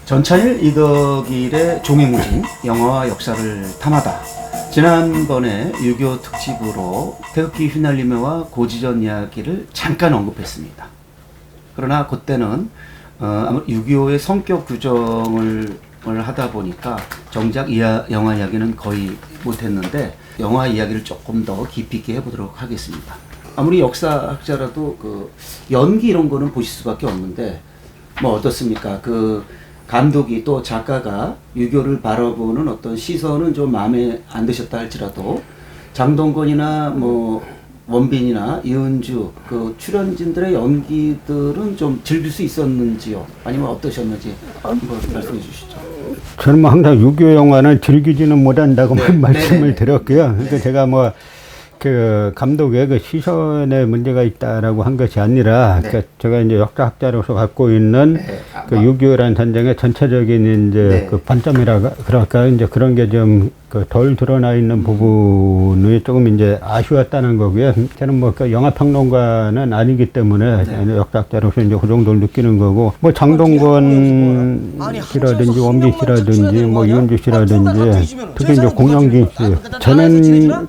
전찬일 이덕일의 종횡무진 영화와 역사를 탐하다. 지난번에 6.25 특집으로 태극기 휘날리며와 고지전 이야기를 잠깐 언급했습니다. 그러나 그때는 아마 6.25의 성격 규정을 하다 보니까 정작 영화 이야기는 거의 못했는데 영화 이야기를 조금 더 깊이 있게 해보도록 하겠습니다. 아무리 역사학자라도 그 연기 이런 거는 보실 수밖에 없는데 뭐 어떻습니까? 그 감독이 또 작가가 6.25를 바라보는 어떤 시선은 좀 마음에 안 드셨다 할지라도 장동건이나 뭐 원빈이나 이은주 그 출연진들의 연기들은 좀 즐길 수 있었는지요? 아니면 어떠셨는지 한번 말씀해 주시죠. 저는 뭐 항상 6.25 영화는 즐기지는 못한다고 네, 말씀을 네네네. 드렸고요. 그러니까 네. 제가 뭐 그 감독의 그 시선에 문제가 있다라고 한 것이 아니라, 네. 그러니까 제가 이제 역사학자로서 갖고 있는 네. 그 6.25라는 전쟁의 전체적인 이제 네. 그 관점이라 그럴까 이제 그런 게 좀 그 덜 드러나 있는 부분이 조금 이제 아쉬웠다는 거고요. 저는 뭐 그 영화 평론가는 아니기 때문에 네. 역사학자로서 이제 그 정도를 느끼는 거고, 뭐 장동건 씨라든지 원빈 씨라든지 뭐 이은주 씨라든지 특히 이제 공영진 씨, 저는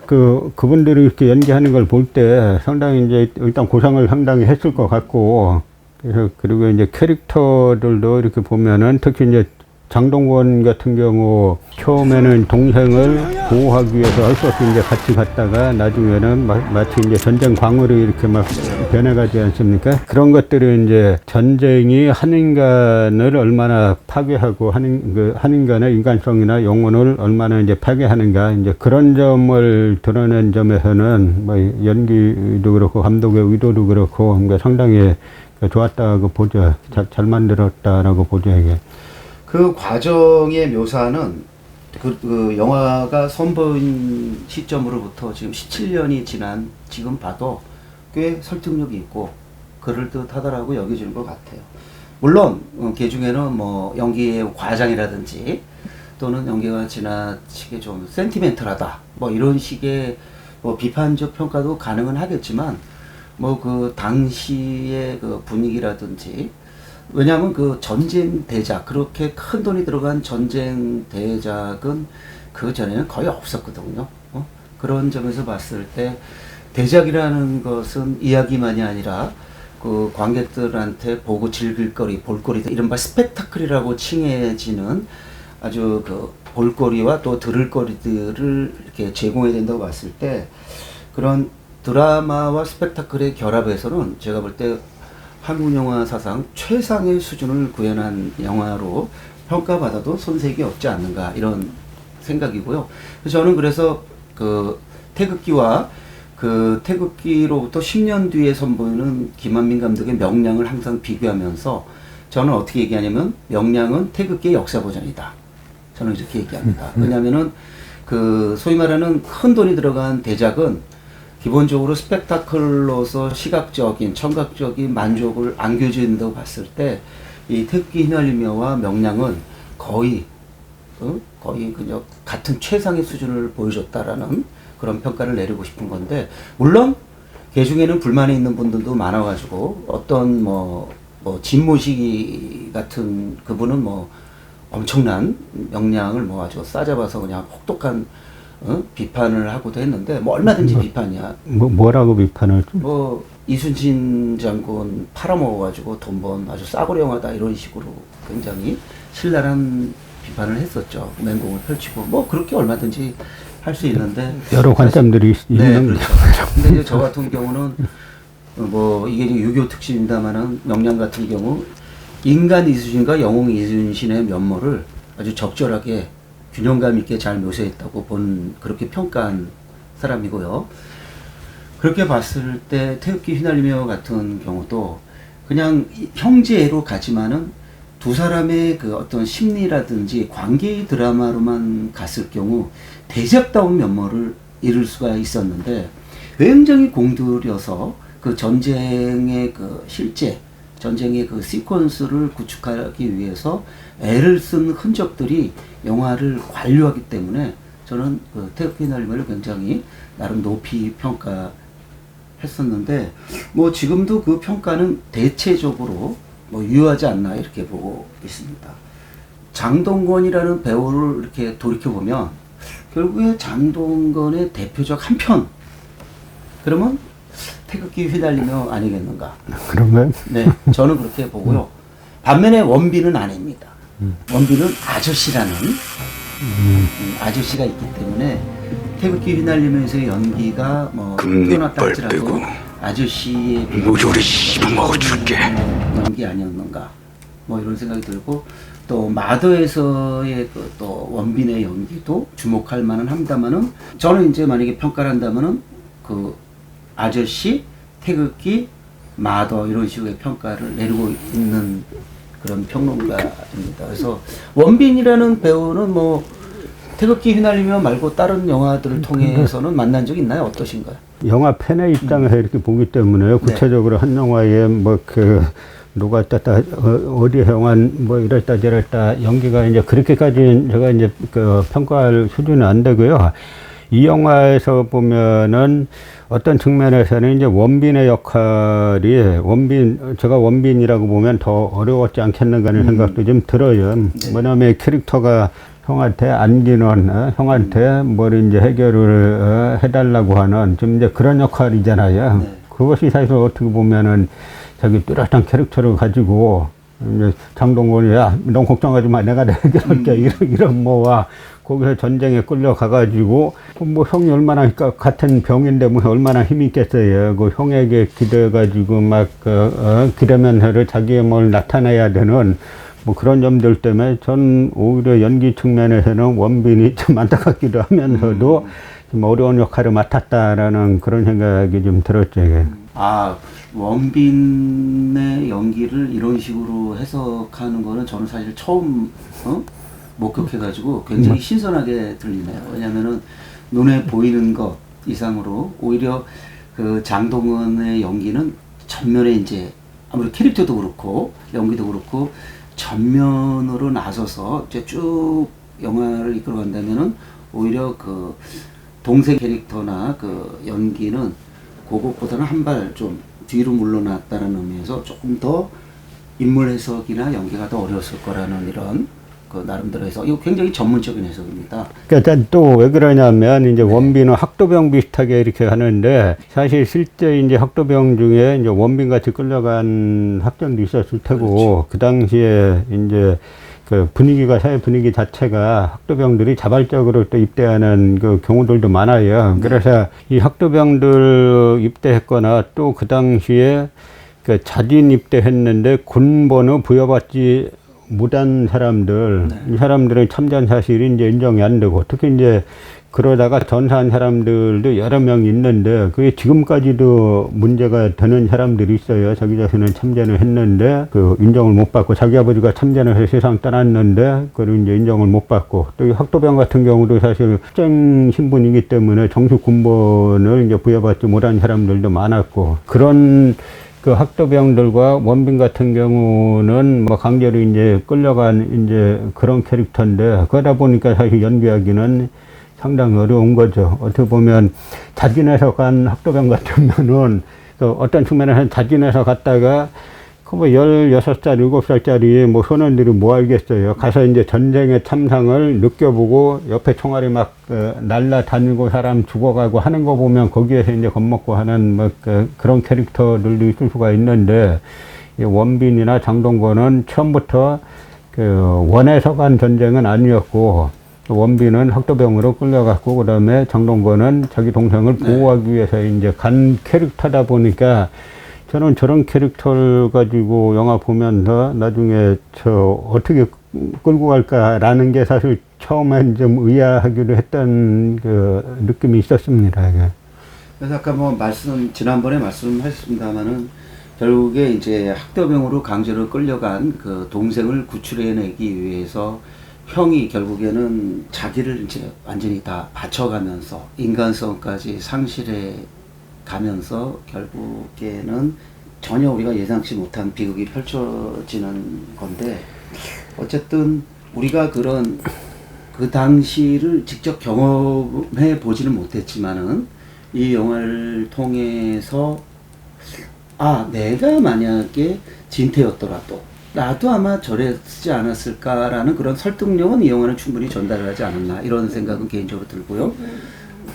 그분들이 이렇게 연기하는 걸 볼 때 상당히 이제 일단 고상을 상당히 했을 것 같고, 그래서 그리고 이제 캐릭터들도 이렇게 보면은 특히 이제 장동건 같은 경우 처음에는 동생을 보호하기 위해서 할 수 없이 이제 같이 갔다가 나중에는 마치 이제 전쟁 광으로 이렇게 막 변해가지 않습니까? 그런 것들은 이제 전쟁이 한 인간을 얼마나 파괴하고 한 인간의 인간성이나 영혼을 얼마나 이제 파괴하는가, 이제 그런 점을 드러낸 점에서는 뭐 연기도 그렇고 감독의 의도도 그렇고 그러니까 상당히 좋았다고 보죠. 잘 만들었다라고 보죠, 이게. 그 과정의 묘사는 그 영화가 선보인 시점으로부터 지금 17년이 지난 지금 봐도 꽤 설득력이 있고 그럴듯하다라고 여겨지는 것 같아요. 물론 그 중에는 뭐 연기의 과장이라든지 또는 연기가 지나치게 좀 센티멘털하다 뭐 이런 식의 뭐 비판적 평가도 가능은 하겠지만 뭐 그 당시의 그 분위기라든지, 왜냐하면 그 전쟁 대작, 그렇게 큰 돈이 들어간 전쟁 대작은 그 전에는 거의 없었거든요. 그런 점에서 봤을 때 대작이라는 것은 이야기만이 아니라 그 관객들한테 보고 즐길 거리, 볼거리, 이른바 스펙타클이라고 칭해지는 아주 그 볼거리와 또 들을 거리들을 이렇게 제공해야 된다고 봤을 때, 그런 드라마와 스펙타클의 결합에서는 제가 볼 때 한국 영화 사상 최상의 수준을 구현한 영화로 평가받아도 손색이 없지 않는가 이런 생각이고요. 저는 그래서 그 태극기와 그 태극기로부터 10년 뒤에 선보이는 김한민 감독의 명량을 항상 비교하면서 저는 어떻게 얘기하냐면 명량은 태극기의 역사 버전이다. 저는 이렇게 얘기합니다. 왜냐하면은 그 소위 말하는 큰 돈이 들어간 대작은 기본적으로 스펙타클로서 시각적인, 청각적인 만족을 안겨준다고 봤을 때, 이 태극기 휘날리며와 명량은 거의 그냥 같은 최상의 수준을 보여줬다라는 그런 평가를 내리고 싶은 건데, 물론, 그 중에는 불만이 있는 분들도 많아가지고, 어떤 진모식 같은 그분은 뭐 엄청난 명량을 뭐 아주 싸잡아서 그냥 혹독한 비판을 하고도 했는데, 뭐 얼마든지 비판이야. 뭐라고 비판을? 뭐 이순신 장군 팔아먹어가지고 돈 번 아주 싸구려 영화다 이런 식으로 굉장히 신랄한 비판을 했었죠. 맹공을 펼치고 뭐 그렇게 얼마든지 할 수 있는데 여러 관점들이 네, 있는 그렇죠. 근데 이제 저 같은 경우는 뭐 이게 6.25 특집입니다만은 명량 같은 경우 인간 이순신과 영웅 이순신의 면모를 아주 적절하게 균형감 있게 잘 묘사했다고 그렇게 평가한 사람이고요. 그렇게 봤을 때 태극기 휘날리며 같은 경우도 그냥 형제로 가지만은 두 사람의 그 어떤 심리라든지 관계의 드라마로만 갔을 경우 대작다운 면모를 이룰 수가 있었는데, 굉장히 공들여서 그 전쟁의 그 실제 전쟁의 그 시퀀스를 구축하기 위해서 애를 쓴 흔적들이 영화를 관료하기 때문에 저는 그 태극기 휘날리며를 굉장히 나름 높이 평가했었는데, 뭐 지금도 그 평가는 대체적으로 뭐 유효하지 않나 이렇게 보고 있습니다. 장동건이라는 배우를 이렇게 돌이켜 보면 결국에 장동건의 대표적 한 편. 그러면 태극기 휘날리며 아니겠는가? 그런가요? 네, 저는 그렇게 보고요. 반면에 원빈은 아닙니다. 원빈은 아저씨라는 아저씨가 있기 때문에 태극기 휘날리면서의 연기가 뭐 뛰어났다 할지라도 아저씨의 무조리 씹어먹어줄게. 연기 아니었는가? 뭐 이런 생각이 들고 또 마더에서의 그 또 원빈의 연기도 주목할 만은 합니다만은 저는 이제 만약에 평가를 한다면은 그 아저씨, 태극기, 마더 이런 식의 평가를 내리고 있는 그런 평론가입니다. 그래서 원빈이라는 배우는 뭐 태극기 휘날리며 말고 다른 영화들을 통해서는 만난 적 있나요? 어떠신가요? 영화 팬의 입장에서 이렇게 보기 때문에 구체적으로 한 영화에 뭐 그 누가 떴다 어디 영화 뭐 이랬다 저랬다 연기가 이제 그렇게까지 제가 이제 그 평가할 수준은 안 되고요. 이 영화에서 보면은 어떤 측면에서는 이제 원빈의 역할이 제가 원빈이라고 보면 더 어려웠지 않겠는가 하는 생각도 좀 들어요. 네. 뭐냐면 캐릭터가 형한테 안기는 형한테 뭘 이제 해결을 해달라고 하는 좀 이제 그런 역할이잖아요. 네. 그것이 사실 어떻게 보면은 자기 뚜렷한 캐릭터를 가지고 이제 장동건이 넌 걱정하지 마 내가 해결할게 이런 뭐와 거기서 전쟁에 끌려가가지고 뭐 형이 얼마나 같은 병인데 뭐 얼마나 힘이 있겠어요. 그 형에게 기대가지고 막 기대면서를 자기의 뭘 나타내야 되는 뭐 그런 점들 때문에 전 오히려 연기 측면에서는 원빈이 좀 안타깝기도 하면서도 좀 어려운 역할을 맡았다라는 그런 생각이 좀 들었죠. 이게. 아, 원빈의 연기를 이런 식으로 해석하는 거는 저는 사실 처음 목격해가지고 굉장히 신선하게 들리네요. 왜냐면은 눈에 보이는 것 이상으로 오히려 그 장동건의 연기는 전면에 이제 아무래도 캐릭터도 그렇고 연기도 그렇고 전면으로 나서서 이제 쭉 영화를 이끌어간다면은 오히려 그 동생 캐릭터나 그 연기는 그것보다는 한 발 좀 뒤로 물러났다는 의미에서 조금 더 인물 해석이나 연기가 더 어려웠을 거라는 이런 그 나름대로 해석. 이거 굉장히 전문적인 해석입니다. 그러니까 또 왜 그러냐면 이제 원빈은 학도병 비슷하게 이렇게 하는데 사실 실제 이제 학도병 중에 이제 원빈 같이 끌려간 학생도 있었을 테고 그렇죠. 그 당시에 이제 그 분위기가 사회 분위기 자체가 학도병들이 자발적으로 또 입대하는 그 경우들도 많아요. 그래서 이 학도병들 입대했거나 또 그 당시에 그 자진 입대했는데 군번호 부여받지 못한 사람들, 이 사람들은 참전 사실이 이제 인정이 안 되고, 특히 이제 그러다가 전사한 사람들도 여러 명 있는데, 그게 지금까지도 문제가 되는 사람들이 있어요. 자기 자신은 참전을 했는데, 그 인정을 못 받고, 자기 아버지가 참전을 해서 세상 떠났는데, 그걸 이제 인정을 못 받고, 또 이 학도병 같은 경우도 사실 학생 신분이기 때문에 정식 군번을 이제 부여받지 못한 사람들도 많았고, 그런 그 학도병들과 원빈 같은 경우는 뭐 강제로 이제 끌려간 이제 그런 캐릭터인데 그러다 보니까 사실 연기하기는 상당히 어려운 거죠. 어떻게 보면 자진해서 간 학도병 같으면은 그 어떤 측면에서는 자진해서 갔다가 그 뭐 16살, 7살짜리 뭐 소년들이 뭐 알겠어요. 가서 이제 전쟁의 참상을 느껴보고 옆에 총알이 막 날라다니고 사람 죽어가고 하는 거 보면 거기에서 이제 겁먹고 하는 뭐 그런 캐릭터들도 있을 수가 있는데 이 원빈이나 장동건은 처음부터 그 원해서 간 전쟁은 아니었고 원빈은 학도병으로 끌려갔고 그다음에 장동건은 자기 동생을 보호하기 위해서 이제 간 캐릭터다 보니까 저는 저런 캐릭터를 가지고 영화 보면서 나중에 저 어떻게 끌고 갈까라는 게 사실 처음엔 좀 의아하기도 했던 그 느낌이 있었습니다. 이게. 그래서 아까 뭐 지난번에 말씀하셨습니다만은 결국에 이제 학도병으로 강제로 끌려간 그 동생을 구출해내기 위해서 형이 결국에는 자기를 이제 완전히 다 바쳐가면서 인간성까지 상실해 가면서 결국에는 전혀 우리가 예상치 못한 비극이 펼쳐지는 건데 어쨌든 우리가 그런 그 당시를 직접 경험해 보지는 못했지만은 이 영화를 통해서 아 내가 만약에 진태였더라도 나도 아마 저랬지 않았을까라는 그런 설득력은 이 영화는 충분히 전달하지 않았나 이런 생각은 개인적으로 들고요.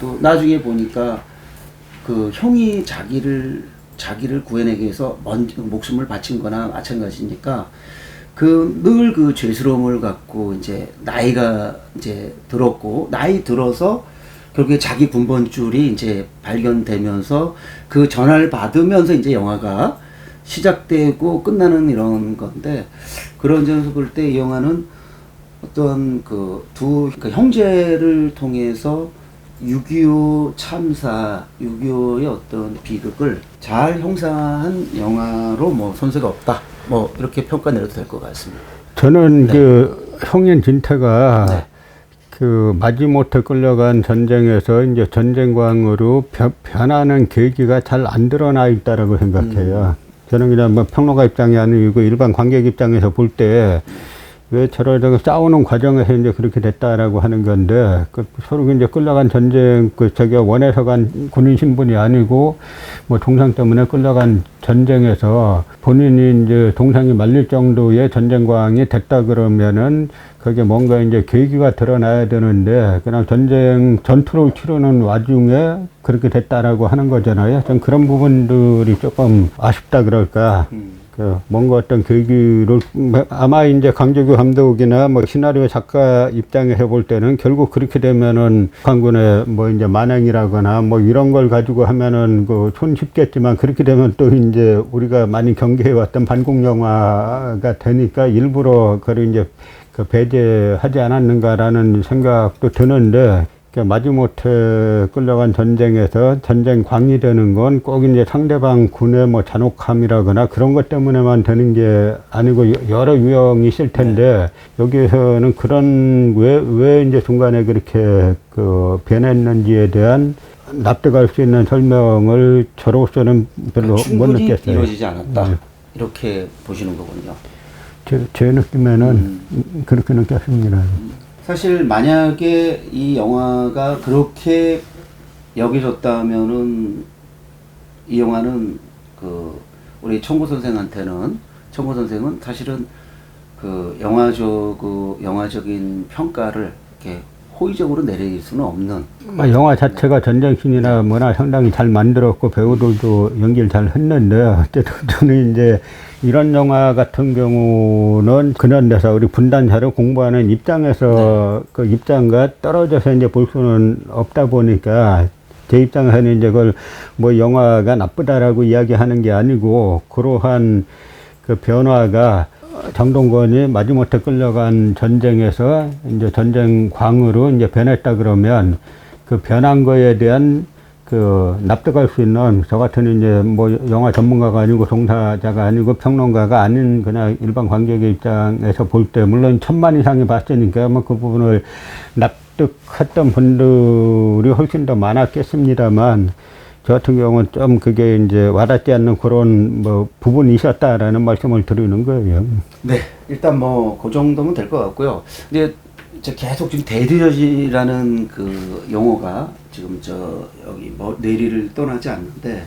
또 나중에 보니까 그 형이 자기를 구해내기 위해서 먼저 목숨을 바친 거나 마찬가지니까 늘 그 죄스러움을 갖고 이제 나이가 이제 들었고 나이 들어서 결국에 자기 군번줄이 이제 발견되면서 그 전화를 받으면서 이제 영화가 시작되고 끝나는 이런 건데 그런 점에서 볼 때 이 영화는 어떤 그러니까 형제를 통해서 6.25 참사, 6.25의 어떤 비극을 잘 형상한 영화로 뭐 손색이 없다. 뭐 이렇게 평가 내려도 될 것 같습니다. 저는 네. 그 형님 진태가 네. 그 마지못해 끌려간 전쟁에서 이제 전쟁광으로 변하는 계기가 잘 안 드러나 있다라고 생각해요. 저는 그냥 뭐 평론가 입장이 아니고 일반 관객 입장에서 볼 때 왜 저러다가 싸우는 과정에서 이제 그렇게 됐다라고 하는 건데, 서로 이제 끌려간 전쟁, 자기가 원해서 간 군인 신분이 아니고, 뭐 동상 때문에 끌려간 전쟁에서 본인이 이제 동상이 말릴 정도의 전쟁광이 됐다 그러면은, 그게 뭔가 이제 계기가 드러나야 되는데, 그냥 전투를 치르는 와중에 그렇게 됐다라고 하는 거잖아요. 좀 그런 부분들이 조금 아쉽다 그럴까. 뭔가 어떤 계기를, 아마 이제 강재규 감독이나 뭐 시나리오 작가 입장에서 볼 때는 결국 그렇게 되면은 북한군의 뭐 이제 만행이라거나 뭐 이런 걸 가지고 하면은 손쉽겠지만 그렇게 되면 또 이제 우리가 많이 경계해왔던 반공 영화가 되니까 일부러 그걸 이제 배제하지 않았는가라는 생각도 드는데, 마지못해 끌려간 전쟁에서 전쟁광이 되는 건 꼭 이제 상대방 군의 뭐 잔혹함이라거나 그런 것 때문에만 되는 게 아니고 여러 유형이 있을 텐데, 여기에서는 그런 왜 이제 중간에 그렇게 변했는지에 대한 납득할 수 있는 설명을 저로서는 별로 못 느꼈어요. 충분히 이루어지지 않았다. 이렇게 보시는 거군요. 제 느낌에는 그렇게 느꼈습니다. 사실 만약에 이 영화가 그렇게 여겨졌다면은 이 영화는 우리 청구 선생은 사실은 영화적인 평가를 이렇게 호의적으로 내릴 수는 없는. 영화 자체가 전쟁씬이나 뭐나 상당히 잘 만들었고 배우들도 연기를 잘 했는데, 어쨌든 저는 이제 이런 영화 같은 경우는 그런 데서 우리 분단사를 공부하는 입장에서 그 입장과 떨어져서 이제 볼 수는 없다 보니까, 제 입장에서는 이제 그걸 뭐 영화가 나쁘다라고 이야기하는 게 아니고, 그러한 그 변화가 장동건이 마지못해 끌려간 전쟁에서 이제 전쟁광으로 이제 변했다 그러면 그 변한 거에 대한 납득할 수 있는, 저 같은 이제 뭐 영화 전문가가 아니고 종사자가 아니고 평론가가 아닌 그냥 일반 관객의 입장에서 볼 때, 물론 1000만 이상이 봤으니까 뭐 그 부분을 납득했던 분들이 훨씬 더 많았겠습니다만, 저 같은 경우는 좀 그게 이제 와닿지 않는 그런 뭐 부분이 있었다라는 말씀을 드리는 거예요. 네, 일단 뭐 그 정도면 될 것 같고요. 근데 계속 지금 데드저지라는 그 용어가 지금 여기 뭐 내리를 떠나지 않는데,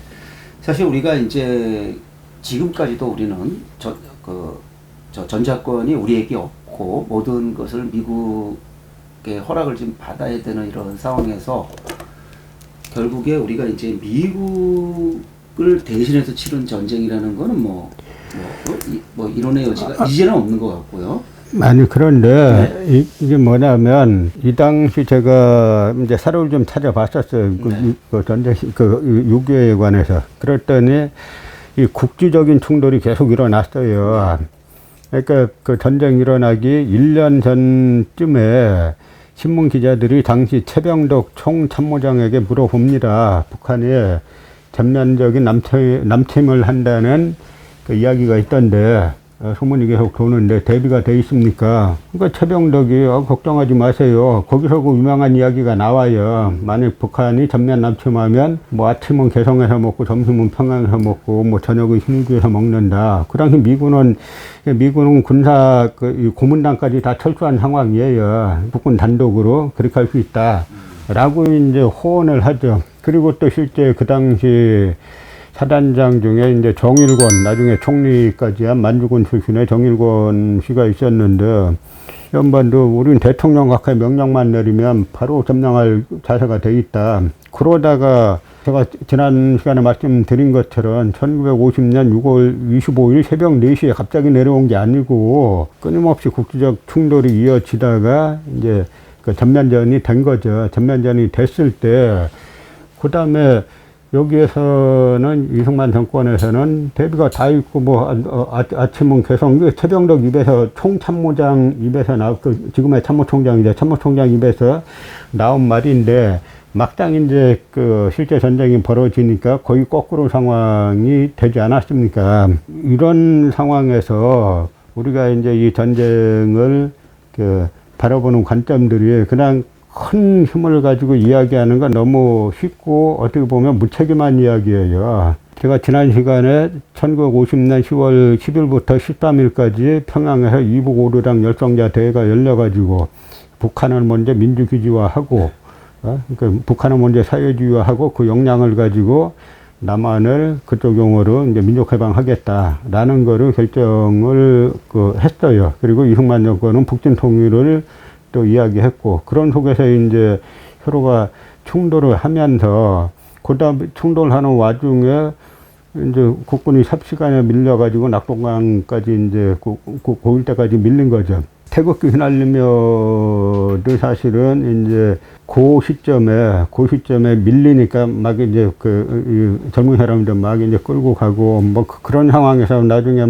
사실 우리가 이제 지금까지도 우리는 전자권이 우리에게 없고 모든 것을 미국의 허락을 지금 받아야 되는 이런 상황에서 결국에 우리가 이제 미국을 대신해서 치른 전쟁이라는 거는 뭐 이론의 여지가 이제는 없는 것 같고요. 아니, 그런데 이게 뭐냐면, 이 당시 제가 이제 사료를 좀 찾아봤었어요. 그 전쟁, 6.25에 관해서. 그랬더니 이 국지적인 충돌이 계속 일어났어요. 그러니까 그 전쟁 일어나기 1년 전쯤에 신문 기자들이 당시 최병덕 총참모장에게 물어봅니다. 북한이 전면적인 남침을 한다는 그 이야기가 있던데, 소문이 계속 도는데 대비가 돼 있습니까? 그러니까 최병덕이 걱정하지 마세요. 거기서 그 유명한 이야기가 나와요. 만약 북한이 전면 남침하면 뭐 아침은 개성에서 먹고 점심은 평양에서 먹고 뭐 저녁은 신주에서 먹는다. 그 당시 미군은 군사 고문단까지 다 철수한 상황이에요. 북군 단독으로 그렇게 할 수 있다. 라고 이제 호언을 하죠. 그리고 또 실제 그 당시 사단장 중에 이제 정일권, 나중에 총리까지 한 만주군 출신의 정일권 씨가 있었는데, 연반도 우리는 대통령 각하의 명령만 내리면 바로 점령할 자세가 돼 있다. 그러다가 제가 지난 시간에 말씀드린 것처럼 1950년 6월 25일 새벽 4시에 갑자기 내려온 게 아니고 끊임없이 국지적 충돌이 이어지다가 이제 그 전면전이 된 거죠. 전면전이 됐을 때, 그 다음에 여기에서는 이승만 정권에서는 대비가 다 있고 아침은 계속 최병덕 입에서 총참모장 입에서 지금의 참모총장이죠. 참모총장 입에서 나온 말인데, 막상 이제 그 실제 전쟁이 벌어지니까 거의 거꾸로 상황이 되지 않았습니까? 이런 상황에서 우리가 이제 이 전쟁을 그 바라보는 관점들이 그냥 큰 힘을 가지고 이야기하는 건 너무 쉽고 어떻게 보면 무책임한 이야기예요. 제가 지난 시간에 1950년 10월 10일부터 13일까지 평양에서 이북 오류당 열성자 대회가 열려가지고 북한을 먼저 민주규지화하고 그러니까 북한을 먼저 사회주의화하고 그 역량을 가지고 남한을 그쪽용으로 이제 민족해방하겠다라는 거를 결정을 했어요. 그리고 이승만 정권은 북진 통일을 또 이야기했고, 그런 속에서 이제 서로가 충돌을 하면서, 그 다음에 충돌하는 와중에 이제 국군이 삽시간에 밀려가지고 낙동강까지 이제 고일 때까지 밀린 거죠. 태극기 휘날리며도 사실은 이제 그 시점에 밀리니까 막 이제 젊은 사람들 막 이제 끌고 가고 그런 상황에서 나중에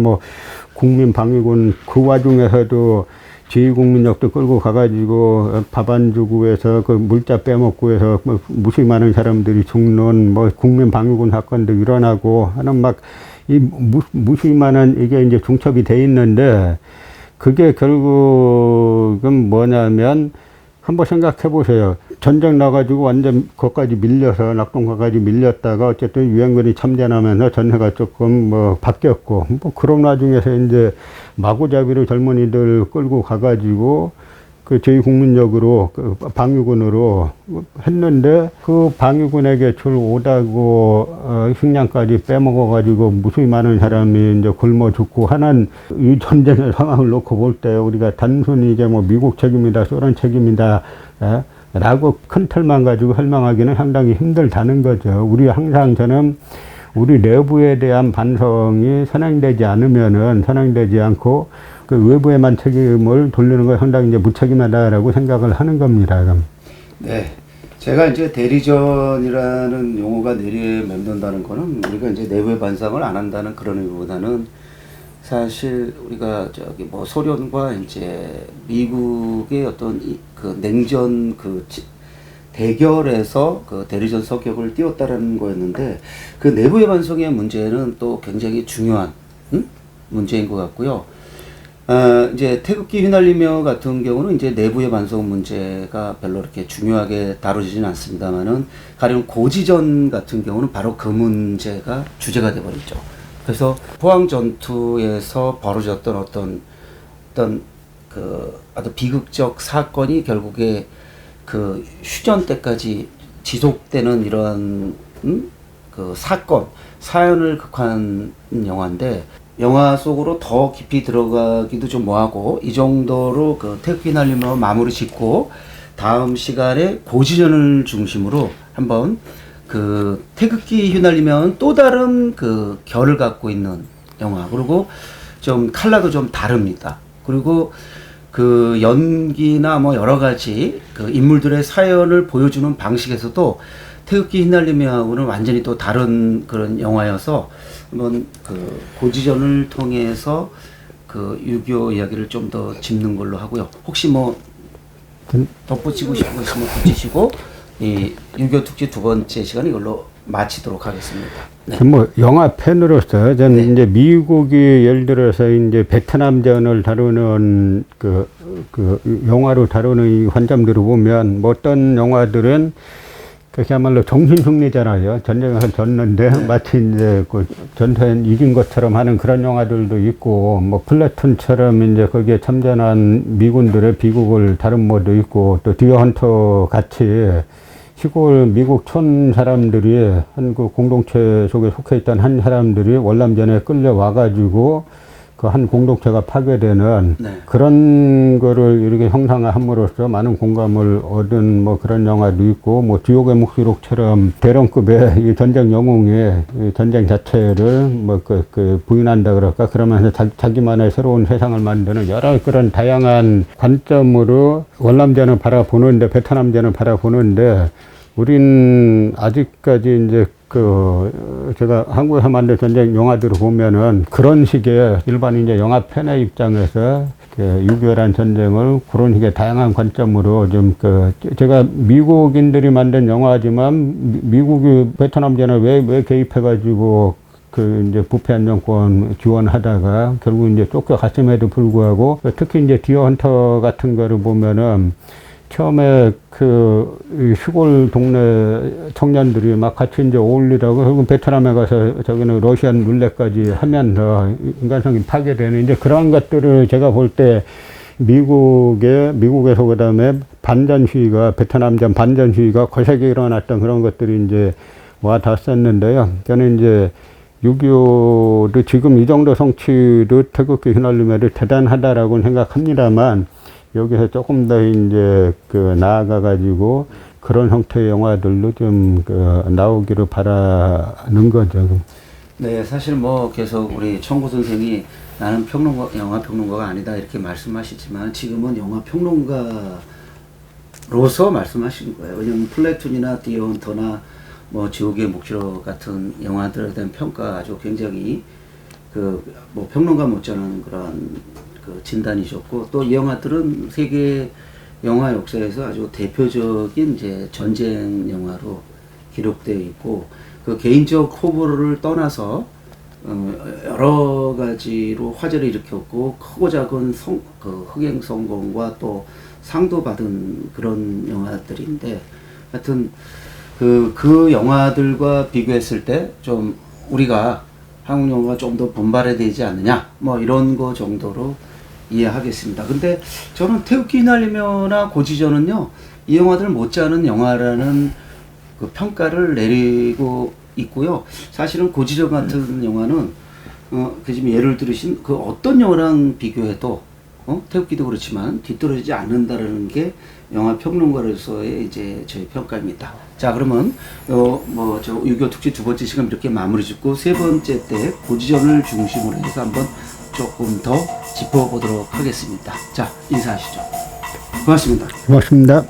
국민 방위군 그 와중에서도 제2국민역도 끌고 가가지고 밥 안 주고 해서 그 물자 빼먹고 해서 무수히 많은 사람들이 죽는 국민 방위군 사건도 일어나고 하는 이 무수히 많은 이게 이제 중첩이 돼 있는데, 그게 결국은 뭐냐면 한번 생각해 보세요. 전쟁 나가지고 완전 거기까지 밀려서 낙동강까지 밀렸다가 어쨌든 유엔군이 참전하면서 전세가 조금 바뀌었고 그런 와중에서 이제 마구잡이로 젊은이들 끌고 가가지고 그 제2국민역으로 방위군으로 했는데, 그 방위군에게 줄 오다고 식량까지 빼먹어가지고 무수히 많은 사람이 이제 굶어 죽고 하는 이 전쟁의 상황을 놓고 볼 때 우리가 단순히 이제 미국 책임이다, 소련 책임이다, 라고 큰 틀만 가지고 설명하기는 상당히 힘들다는 거죠. 우리 항상 저는 우리 내부에 대한 반성이 선행되지 않고 그 외부에만 책임을 돌리는 거 상당히 이제 무책임하다라고 생각을 하는 겁니다. 네. 제가 이제 대리전이라는 용어가 내리맴돈다는 거는 우리가 이제 내부의 반성을 안 한다는 그런 의미보다는 사실 우리가 소련과 이제 미국의 어떤 그 냉전 대결에서 그 대리전 성격을 띄웠다라는 거였는데, 그 내부의 반성의 문제는 또 굉장히 중요한 문제인 것 같고요. 이제 태극기 휘날리며 같은 경우는 이제 내부의 반성 문제가 별로 이렇게 중요하게 다루지는 않습니다만은, 가령 고지전 같은 경우는 바로 그 문제가 주제가 돼버렸죠. 그래서 포항 전투에서 벌어졌던 어떤 아주 비극적 사건이 결국에 그 휴전 때까지 지속되는 이런 그 사연을 극화한 영화인데, 영화 속으로 더 깊이 들어가기도 좀 뭐하고, 이 정도로 그 태극기 날리며 마무리 짓고 다음 시간에 고지전을 중심으로 한번 그 태극기 휘날리면 또 다른 그 결을 갖고 있는 영화, 그리고 좀 컬러도 좀 다릅니다. 그리고 그 연기나 여러 가지 그 인물들의 사연을 보여주는 방식에서도 태극기 휘날리며하고는 완전히 또 다른 그런 영화여서 한번 그 고지전을 통해서 그 유교 이야기를 좀 더 짚는 걸로 하고요. 혹시 덧붙이고 싶은 거 있으면 붙이시고 이 유교 특집 2번째 시간 이걸로 마치도록 하겠습니다. 네. 영화 팬으로서 저는 이제 미국이 예를 들어서 이제 베트남전을 다루는 그 영화로 다루는 이 관점들을 보면 어떤 영화들은 그야말로 정신승리잖아요. 전쟁에서 졌는데 마치 이제 그 전투에 이긴 것처럼 하는 그런 영화들도 있고, 플래툰처럼 이제 거기에 참전한 미군들의 비극을 다룬 것도 있고, 또 디어 헌터 같이 시골 미국 촌 사람들이 한국 공동체 속에 속해 있던 한 사람들이 월남전에 끌려와가지고 그 한 공동체가 파괴되는 네. 그런 거를 이렇게 형상화함으로써 많은 공감을 얻은 뭐 그런 영화도 있고, 뭐 지옥의 묵시록처럼 대령급의 이 전쟁 영웅이 이 전쟁 자체를 뭐 그 부인한다 그럴까, 그러면서 자기만의 새로운 세상을 만드는 여러 그런 다양한 관점으로 월남전을 바라보는데, 베트남전을 바라보는데, 우린 아직까지 이제 제가 한국에서 만든 전쟁 영화들을 보면은 그런 식의 일반 이제 영화 팬의 입장에서 6.25란 전쟁을 그런 식의 다양한 관점으로 좀 제가 미국인들이 만든 영화지만 미국이 베트남전에 왜 개입해가지고 이제 부패 안정권 지원하다가 결국 이제 쫓겨갔음에도 불구하고, 특히 이제 디어 헌터 같은 거를 보면은 처음에 이 시골 동네 청년들이 막 같이 이제 어울리다가 결국 베트남에 가서 저기는 러시안 룰렛까지 하면서 인간성이 파괴되는 이제 그런 것들을 제가 볼 때 미국에서 그다음에 반전 시위가, 베트남전 반전 시위가 거세게 일어났던 그런 것들이 이제 와 닿았었는데요. 저는 이제 6.25도 지금 이 정도 성취도 태극기 휘날림에도 대단하다라고 생각합니다만, 여기서 조금 더 이제 나아가가지고 그런 형태의 영화들도 좀 나오기를 바라는 거죠. 네, 사실 뭐 계속 우리 청구 선생이 나는 영화 평론가가 아니다 이렇게 말씀하시지만 지금은 영화 평론가로서 말씀하시는 거예요. 왜냐면 플래툰이나 디어 헌터나 뭐 지옥의 묵시록 같은 영화들에 대한 평가가 아주 굉장히 뭐 평론가 못지않은 그런 진단이셨고, 또 이 영화들은 세계 영화 역사에서 아주 대표적인 이제 전쟁 영화로 기록되어 있고, 그 개인적 호불호를 떠나서 여러 가지로 화제를 일으켰고, 크고 작은 흥행 성공과 또 상도 받은 그런 영화들인데, 하여튼 그 영화들과 비교했을 때 좀 우리가 한국 영화가 좀 더 분발해야 되지 않느냐, 뭐 이런 거 정도로 이해하겠습니다. 근데 저는 태극기 휘날리며나 고지전은요, 이 영화들 못지않은 영화라는 그 평가를 내리고 있고요. 사실은 고지전 같은 영화는 지금 예를 들으신 그 어떤 영화랑 비교해도 태극기도 그렇지만 뒤떨어지지 않는다라는 게 영화 평론가로서의 이제 저희 평가입니다. 자, 그러면 뭐 저 6.25 특집 두 번째 시간 이렇게 마무리 짓고, 세 번째 때 고지전을 중심으로 해서 한번 조금 더 짚어보도록 하겠습니다. 자, 인사하시죠. 고맙습니다. 고맙습니다.